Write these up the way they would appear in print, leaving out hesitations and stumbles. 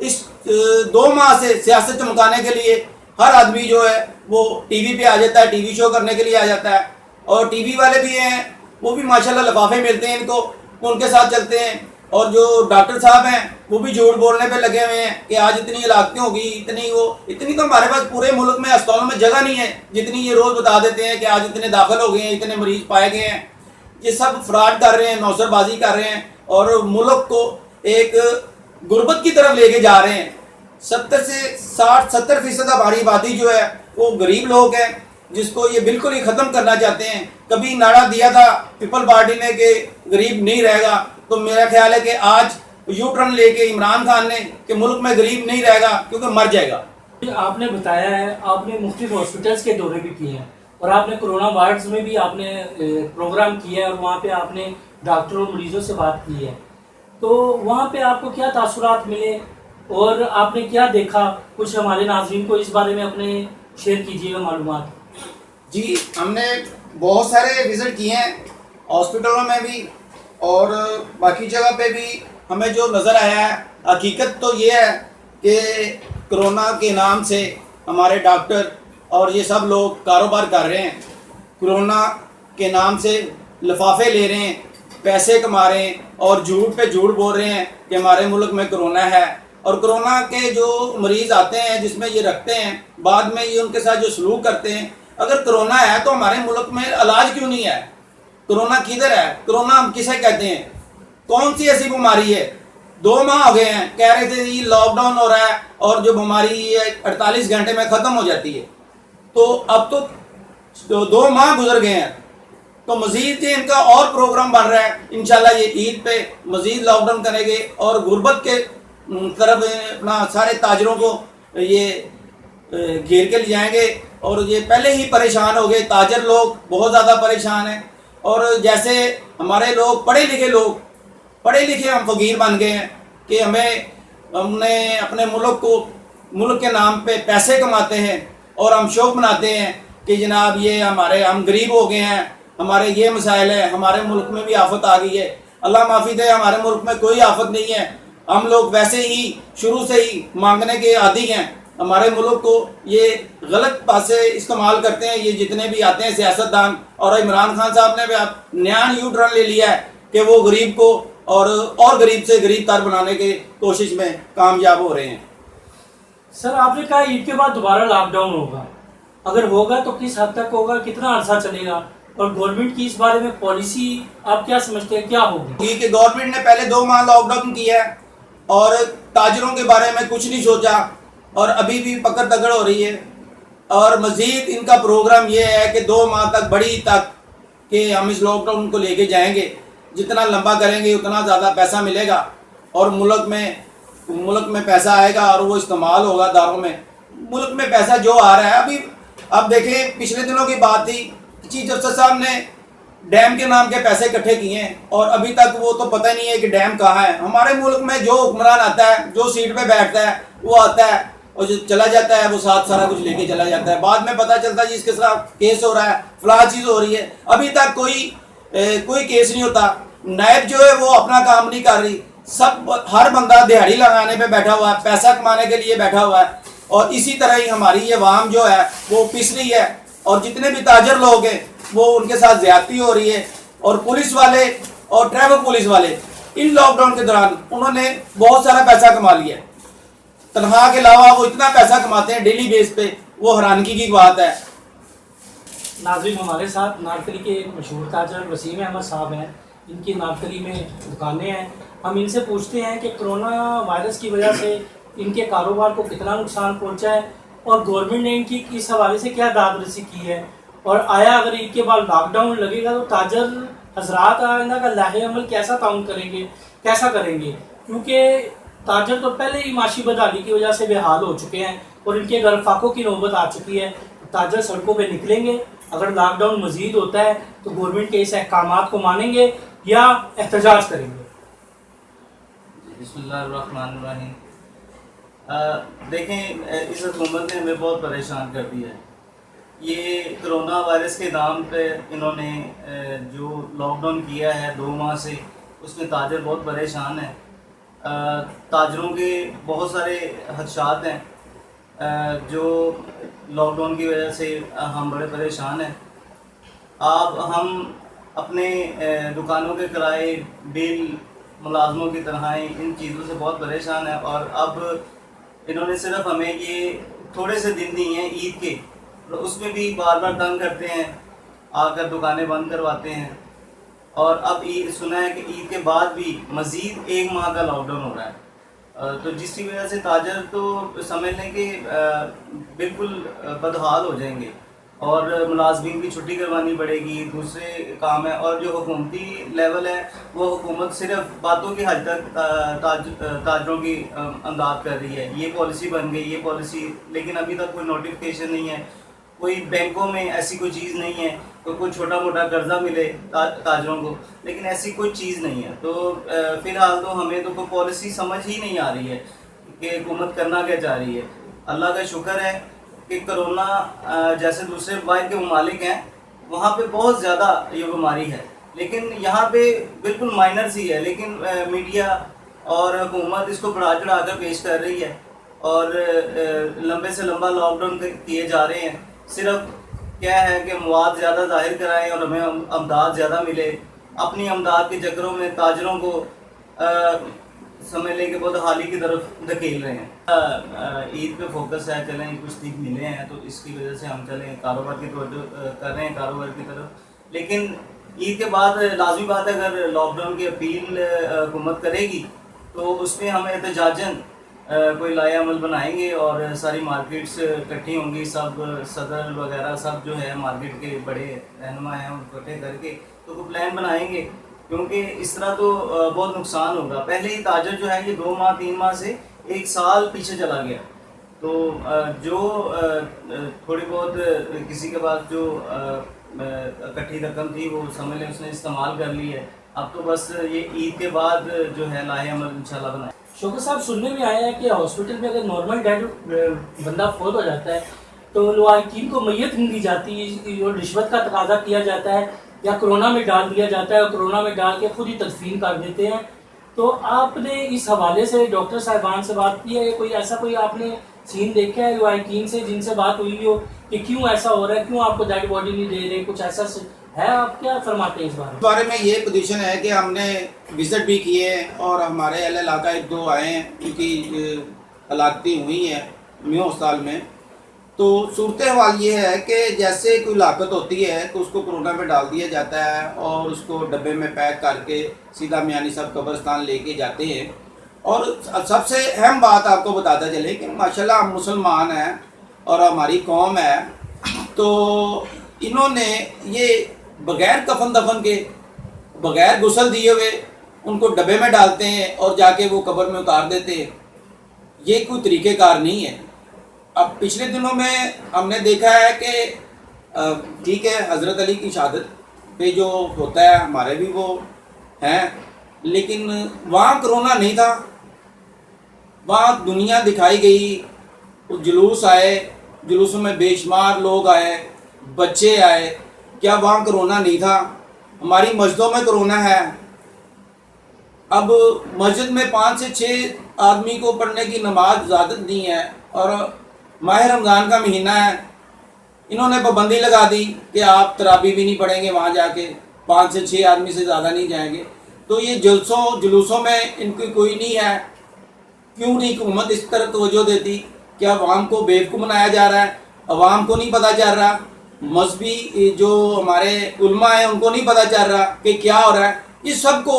اس 2 ماہ سے سیاست چمکانے کے لیے ہر آدمی جو ہے وہ ٹی وی پہ آ جاتا ہے، ٹی وی شو کرنے کے لیے آ جاتا ہے، اور ٹی وی والے بھی ہیں وہ بھی ماشاءاللہ لفافے ملتے ہیں ان کو، ان کے ساتھ چلتے ہیں، اور جو ڈاکٹر صاحب ہیں وہ بھی جھوٹ بولنے پہ لگے ہوئے ہیں کہ آج اتنی ہلاکتیں ہوگی، اتنی تو ہمارے پاس پورے ملک میں اسپتالوں میں جگہ نہیں ہے جتنی یہ روز بتا دیتے ہیں کہ آج اتنے داخل ہو گئے ہیں، اتنے مریض پائے گئے ہیں۔ یہ سب فراڈ کر رہے ہیں، نوسر بازی کر رہے ہیں، اور ملک کو ایک غربت کی طرف لے کے جا رہے ہیں۔ 70% ہماری آبادی جو ہے وہ غریب لوگ ہیں، جس کو یہ بالکل ہی ختم کرنا چاہتے ہیں۔ کبھی نعرہ دیا تھا پیپل پارٹی نے کہ غریب نہیں رہے گا، تو میرا خیال ہے کہ آج یو ٹرن لے کے عمران خان نے کہ ملک میں غریب نہیں رہے گا کیونکہ مر جائے گا۔ آپ نے بتایا ہے، آپ نے مختلف ہاسپٹلس کے دورے بھی کیے ہیں، اور آپ نے کرونا وارڈز میں بھی آپ نے پروگرام کیا ہے، اور وہاں پہ آپ نے ڈاکٹروں اور مریضوں سے بات کی ہے، تو وہاں پہ آپ کو کیا تاثرات ملے اور آپ نے کیا دیکھا؟ کچھ ہمارے ناظرین کو اس بارے میں اپنے شیئر کیجیے گا معلومات۔ جی، ہم نے بہت سارے وزٹ کیے ہیں ہاسپٹلوں میں بھی اور باقی جگہ پہ بھی۔ ہمیں جو نظر آیا ہے، حقیقت تو یہ ہے کہ کرونا کے نام سے ہمارے ڈاکٹر اور یہ سب لوگ کاروبار کر رہے ہیں، کرونا کے نام سے لفافے لے رہے ہیں، پیسے کما رہے ہیں، اور جھوٹ پہ جھوٹ بول رہے ہیں کہ ہمارے ملک میں کرونا ہے۔ اور کرونا کے جو مریض آتے ہیں جس میں یہ رکھتے ہیں، بعد میں یہ ان کے ساتھ جو سلوک کرتے ہیں، اگر کرونا ہے تو ہمارے ملک میں علاج کیوں نہیں ہے؟ کرونا کدھر ہے؟ کرونا ہم کسے کہتے ہیں؟ کون سی ایسی بیماری ہے؟ 2 ماہ ہو گئے ہیں، کہہ رہے تھے یہ لاک ڈاؤن ہو رہا ہے اور جو بیماری ہے 48 گھنٹے میں ختم ہو جاتی ہے، تو اب تو 2 ماہ گزر گئے ہیں، تو مزید یہ ان کا اور پروگرام بن رہا ہے۔ انشاءاللہ یہ عید پہ مزید لاک ڈاؤن کریں گے اور غربت کے طرف اپنا سارے تاجروں کو یہ گھیر کے لے جائیں گے، اور یہ پہلے ہی پریشان ہو گئے، تاجر لوگ بہت زیادہ پریشان ہیں۔ اور جیسے ہمارے لوگ پڑھے لکھے ہم فقیر بن گئے ہیں کہ ہم نے اپنے ملک کے نام پہ پیسے کماتے ہیں، اور ہم شوق مناتے ہیں کہ جناب یہ ہم غریب ہو گئے ہیں، ہمارے یہ مسائل ہیں، ہمارے ملک میں بھی آفت آ گئی ہے۔ اللہ معافی دے، ہمارے ملک میں کوئی آفت نہیں ہے، ہم لوگ ویسے ہی شروع سے ہی مانگنے کے عادی ہیں۔ ہمارے ملک کو یہ غلط پاسے استعمال کرتے ہیں یہ جتنے بھی آتے ہیں سیاستدان، اور عمران خان صاحب نے بھی اب نیا یو ٹرن لے لیا ہے کہ وہ غریب کو اور غریب سے غریب تر بنانے کی کوشش میں کامیاب ہو رہے ہیں۔ سر، آپ نے کہا عید کے بعد دوبارہ لاک ڈاؤن ہوگا، اگر ہوگا تو کس حد تک ہوگا، کتنا عرصہ چلے گا، اور گورنمنٹ کی اس بارے میں پالیسی آپ کیا سمجھتے ہیں کیا ہوگی؟ ٹھیک ہے، گورنمنٹ نے پہلے 2 ماہ لاک ڈاؤن کیا ہے اور تاجروں کے بارے میں کچھ نہیں سوچا، اور ابھی بھی پکڑ دگڑ ہو رہی ہے، اور مزید ان کا پروگرام یہ ہے کہ 2 ماہ تک بڑی تک کہ ہم اس لاک ڈاؤن کو لے کے جائیں گے، جتنا لمبا کریں گے اتنا زیادہ پیسہ ملے گا، اور ملک میں پیسہ آئے گا اور وہ استعمال ہوگا اداروں میں۔ ملک میں پیسہ جو آ رہا ہے اب دیکھیں، پچھلے دنوں کی بات تھی، چیف جسٹس صاحب نے ڈیم کے نام کے پیسے اکٹھے کیے ہیں، اور ابھی تک وہ تو پتہ نہیں ہے کہ ڈیم کہاں ہے۔ ہمارے ملک میں جو حکمران آتا ہے، جو سیٹ پہ بیٹھتا ہے، وہ آتا ہے اور جو چلا جاتا ہے وہ ساتھ سارا کچھ لے کے چلا جاتا ہے، بعد میں پتہ چلتا ہے جس کے ساتھ کیس ہو رہا ہے، فلاں چیز ہو رہی ہے، ابھی تک کوئی کیس نہیں ہوتا۔ نیب جو ہے وہ اپنا کام نہیں کر رہی، ہر بندہ دیہڑی لگانے پہ بیٹھا ہوا ہے، پیسہ کمانے کے لیے بیٹھا ہوا ہے، اور اسی طرح ہی ہماری یہ عوام جو ہے وہ پس رہی ہے، اور جتنے بھی تاجر لوگ ہیں وہ ان کے ساتھ زیادتی ہو رہی ہے۔ اور پولیس والے اور ٹریفک پولیس والے ان لاک ڈاؤن کے دوران انہوں نے بہت سارا پیسہ کما لیا ہے، تنخواہ کے علاوہ وہ اتنا پیسہ کماتے ہیں ڈیلی بیس پہ، وہ حیرانگی کی بات ہے۔ ناظرین، ہمارے ساتھ نارکلی کے ایک مشہور تاجر وسیم احمد صاحب ہیں، ان کی نارکلی میں دکانیں ہیں، ہم ان سے پوچھتے ہیں کہ کرونا وائرس کی وجہ سے ان کے کاروبار کو کتنا نقصان پہنچا ہے، اور گورنمنٹ نے ان کی اس حوالے سے کیا داد رسی کی ہے، اور آیا اگر عید کے بعد لاک ڈاؤن لگے گا تو تاجر حضرات آئندہ کا لاہے عمل کیسا تعاون کریں گے، کیسا کریں گے، کیونکہ تاجر تو پہلے ہی معاشی بدحالی کی وجہ سے بے حال ہو چکے ہیں اور ان کے گھر فاقوں کی نوبت آ چکی ہے۔ تاجر سڑکوں پہ نکلیں گے، اگر لاک ڈاؤن مزید ہوتا ہے تو گورنمنٹ کے اس احکامات کو مانیں گے یا احتجاج کریں گے؟ بسم اللہ الرحمن الرحیم۔ دیکھیں، اس حکومت نے ہمیں بہت پریشان کر دیا ہے۔ یہ کرونا وائرس کے نام پہ انہوں نے جو لاک ڈاؤن کیا ہے 2 ماہ سے، اس میں تاجر بہت پریشان ہیں۔ تاجروں کے بہت سارے خدشات ہیں جو لاک ڈاؤن کی وجہ سے ہم بڑے پریشان ہیں. ہم اپنے دکانوں کے کرائے، بل، ملازموں کی تنخواہیں، ان چیزوں سے بہت پریشان ہیں. اور اب انہوں نے صرف ہمیں یہ تھوڑے سے دن دی ہیں عید کے، اس میں بھی بار بار تنگ کرتے ہیں، آ کر دکانیں بند کرواتے ہیں. اور اب سنا ہے کہ عید کے بعد بھی مزید 1 ماہ کا لاک ڈاؤن ہو رہا ہے. تو جس کی وجہ سے تاجر تو سمجھ لیں کہ بالکل بدحال ہو جائیں گے، اور ملازمین کی چھٹی کروانی پڑے گی، دوسرے کام ہے. اور جو حکومتی لیول ہے وہ حکومت صرف باتوں کی حد تک تاجروں کی امداد کر رہی ہے. یہ پالیسی بن گئی، یہ پالیسی، لیکن ابھی تک کوئی نوٹیفیکیشن نہیں ہے. کوئی بینکوں میں ایسی کوئی چیز نہیں ہے کہ کوئی چھوٹا موٹا قرضہ ملے تاجروں کو، لیکن ایسی کوئی چیز نہیں ہے. تو فی الحال تو ہمیں تو کوئی پالیسی سمجھ ہی نہیں آ رہی ہے کہ حکومت کرنا کیا چاہ رہی ہے. اللہ کا شکر ہے کہ کرونا جیسے دوسرے باہر کے ممالک ہیں وہاں پہ بہت زیادہ یہ بیماری ہے، لیکن یہاں پہ بالکل مائنر سی ہے. لیکن میڈیا اور حکومت اس کو بڑھا چڑھا کر پیش کر رہی ہے، اور لمبے سے لمبا لاک ڈاؤن کیے جا رہے ہیں. صرف کیا ہے کہ مواد زیادہ ظاہر کرائیں اور ہمیں امداد زیادہ ملے. اپنی امداد کے چکروں میں تاجروں کو سمجھ لیں کہ بہت حالی کی طرف دھکیل رہے ہیں. عید پہ فوکس ہے، چلیں کچھ دن ملے ہیں تو اس کی وجہ سے ہم چلیں کاروبار کی توجہ کر رہے ہیں کاروبار کی طرف. لیکن عید کے بعد لازمی بات ہے اگر لاک ڈاؤن کی اپیل حکومت کرے گی تو اس پہ ہم احتجاجاً کوئی لائحہ عمل بنائیں گے، اور ساری مارکیٹس اکٹھی ہوں گی، سب صدر وغیرہ سب جو ہے مارکیٹ کے بڑے رہنما ہیں ان کو اکٹھے کر کے تو کوئی پلان بنائیں گے، کیونکہ اس طرح تو بہت نقصان ہوگا. پہلے ہی تاجر جو ہے یہ 2 ماہ 3 ماہ سے 1 سال پیچھے چلا گیا. تو جو تھوڑی بہت کسی کے پاس جو اکٹھی رقم تھی وہ سمجھ لیں اس نے استعمال کر لی ہے. اب تو بس یہ عید کے بعد جو ہے لائحہ عمل انشاءاللہ بنائیں. شوکت صاحب، سننے میں آیا ہے کہ ہاسپٹل میں اگر نارمل ڈیڈ بندہ فوت ہو جاتا ہے تو لواحقین کو میت نہیں دی جاتی اور رشوت کا تقاضا کیا جاتا ہے، یا کرونا میں ڈال دیا جاتا ہے اور کرونا میں ڈال کے خود ہی تدفین کر دیتے ہیں. تو آپ نے اس حوالے سے ڈاکٹر صاحبان سے بات کی ہے؟ کوئی ایسا کوئی آپ نے سین دیکھا ہے لواحقین سے جن سے بات ہوئی ہو کہ کیوں ایسا ہو رہا ہے، کیوں آپ کو ڈیڈ باڈی نہیں دے رہے؟ کچھ ایسا ہے؟ آپ کیا فرماتے ہیں اس بارے میں؟ یہ پوزیشن ہے کہ ہم نے وزٹ بھی کیے ہیں اور ہمارے اہل علاقہ 1-2 آئے ہیں، ان کی ہلاکتیں ہوئی ہیں میو ہسپتال میں. تو صورتحال یہ ہے کہ جیسے کوئی ہلاکت ہوتی ہے تو اس کو کرونا میں ڈال دیا جاتا ہے اور اس کو ڈبے میں پیک کر کے سیدھا میانی صاحب قبرستان لے کے جاتے ہیں. اور سب سے اہم بات آپ کو بتاتا چلے کہ ماشاءاللہ ہم مسلمان ہیں اور ہماری قوم ہے، تو انہوں نے یہ بغیر کفن دفن کے، بغیر غسل دیے ہوئے ان کو ڈبے میں ڈالتے ہیں اور جا کے وہ قبر میں اتار دیتے ہیں. یہ کوئی طریقہ کار نہیں ہے. اب پچھلے دنوں میں ہم نے دیکھا ہے کہ ٹھیک ہے حضرت علی کی شہادت پہ جو ہوتا ہے ہمارے بھی وہ ہیں، لیکن وہاں کرونا نہیں تھا. وہاں دنیا دکھائی گئی، جلوس آئے، جلوسوں میں بے شمار لوگ آئے، بچے آئے. کیا وہاں کرونا نہیں تھا؟ ہماری مسجدوں میں کرونا ہے. اب مسجد میں 5 سے 6 آدمی کو پڑھنے کی نماز اجازت نہیں ہے، اور ماہ رمضان کا مہینہ ہے، انہوں نے پابندی لگا دی کہ آپ تراویح بھی نہیں پڑھیں گے وہاں جا کے، 5 سے 6 آدمی سے زیادہ نہیں جائیں گے. تو یہ جلوسوں میں ان کی کوئی نہیں ہے. کیوں نہیں حکومت اس طرح توجہ دیتی؟ کیا عوام کو بیوقوف بنایا جا رہا ہے؟ عوام کو نہیں پتہ چل رہا؟ مذہبی جو ہمارے علماء ہیں ان کو نہیں پتہ چل رہا کہ کیا ہو رہا ہے؟ یہ سب کو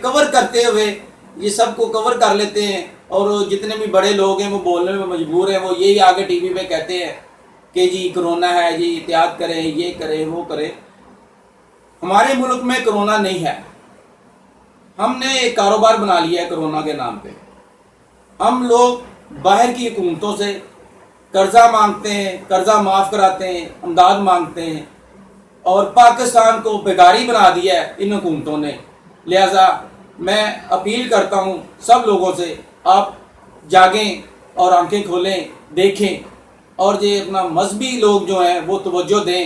کور کرتے ہوئے یہ سب کو کور کر لیتے ہیں، اور جتنے بھی بڑے لوگ ہیں وہ بولنے میں مجبور ہیں. وہ یہی آگے ٹی وی پہ کہتے ہیں کہ جی کرونا ہے، جی احتیاط کریں، یہ کریں وہ کریں. ہمارے ملک میں کرونا نہیں ہے. ہم نے ایک کاروبار بنا لیا ہے کرونا کے نام پہ. ہم لوگ باہر کی حکومتوں سے قرضہ مانگتے ہیں، قرضہ معاف کراتے ہیں، امداد مانگتے ہیں، اور پاکستان کو بیگاری بنا دیا ہے ان حکومتوں نے. لہذا میں اپیل کرتا ہوں سب لوگوں سے، آپ جاگیں اور آنکھیں کھولیں، دیکھیں، اور یہ اپنا مذہبی لوگ جو ہیں وہ توجہ دیں